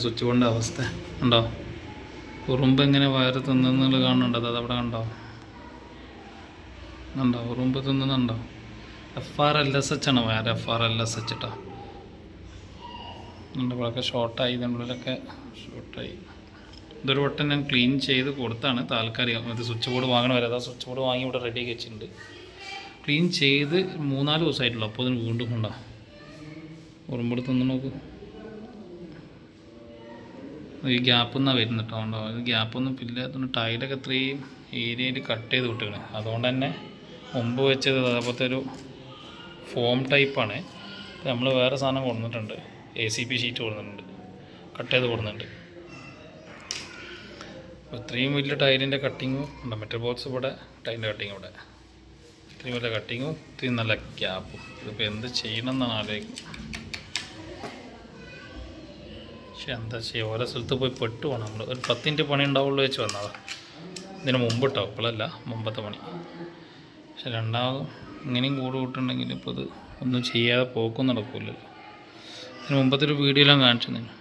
Switch ബോർഡിൻ്റെ അവസ്ഥ ഉണ്ടോ? ഉറുമ്പ് എങ്ങനെ വയറ് തിന്നുന്നുള്ളത് കാണുന്നുണ്ടോ? അതവിടെ കണ്ടോ? ഉറുമ്പ് തിന്നുന്നുണ്ടോ? FRLSH ആണ് വയറ്, FRLSH കേട്ടോ. ഇവിടെയൊക്കെ ഷോർട്ടായി, ഇതിനുള്ളിലൊക്കെ ഷോർട്ടായി. ഇതൊരു വട്ടം ഞാൻ ക്ലീൻ ചെയ്ത് കൊടുത്താണ് താൽക്കാലികം. ഇത് സ്വിച്ച് ബോർഡ് വാങ്ങണ വരെ, അതാ സ്വിച്ച് ബോർഡ് വാങ്ങി ഇവിടെ റെഡിയാക്കി വെച്ചിട്ടുണ്ട്. ക്ലീൻ ചെയ്ത് 3-4 ദിവസമായിട്ടുള്ളൂ. അപ്പോൾ അതിന് വീണ്ടും കൊണ്ടാ ഉറുമ്പോട് തിന്നു നോക്ക്. ഈ ഗ്യാപ്പ് നിന്നാണ് വരുന്നത് കേട്ടോ. ഉണ്ടോ? ഇത് ഗ്യാപ്പൊന്നും ഇല്ലാത്തതുകൊണ്ട് ടൈലൊക്കെ ഇത്രയും ഏരിയയിൽ കട്ട് ചെയ്ത് വിട്ടുകയാണ്. അതുകൊണ്ട് തന്നെ മുമ്പ് വെച്ചത് അതേപോലത്തെ ഒരു ഫോം ടൈപ്പാണ്. നമ്മൾ വേറെ സാധനം കൊടുത്തിട്ടുണ്ട്, ACP ഷീറ്റ് കൊടുക്കുന്നുണ്ട്, കട്ട് ചെയ്ത് കൊടുക്കുന്നുണ്ട്. ഇത്രയും വലിയ ടൈലിൻ്റെ കട്ടിങ്ങും ഉണ്ട്. മറ്റേ ബോക്സ് ഇവിടെ, ടൈലിൻ്റെ കട്ടിങ് ഇവിടെ. ഇത്രയും വലിയ കട്ടിങ്ങും ഇത്രയും നല്ല ഗ്യാപ്പും. ഇതിപ്പോൾ എന്ത് ചെയ്യണം എന്നാണ് ആലോചിക്കുന്നത്. പക്ഷെ എന്താ ചെയ്യുക, ഓരോ സ്ഥലത്ത് പോയി പെട്ടു പോകണം. നമ്മൾ ഒരു 10 മിനിറ്റ് പണി ഉണ്ടാവുള്ളൂ വെച്ച് വന്നതാണ്. ഇതിന് മുമ്പ് ഇട്ടോ, ഇപ്പോഴല്ല, മുമ്പത്തെ പണി. പക്ഷെ രണ്ടാമതും ഇങ്ങനെയും കൂട്ടുണ്ടെങ്കിൽ ഇപ്പോൾ ഇത് ഒന്നും ചെയ്യാതെ പോക്കും നടക്കില്ലല്ലോ. ഇതിന് മുമ്പത്തെ ഒരു വീഡിയോയിലാണ് കാണിച്ചു തന്നെ.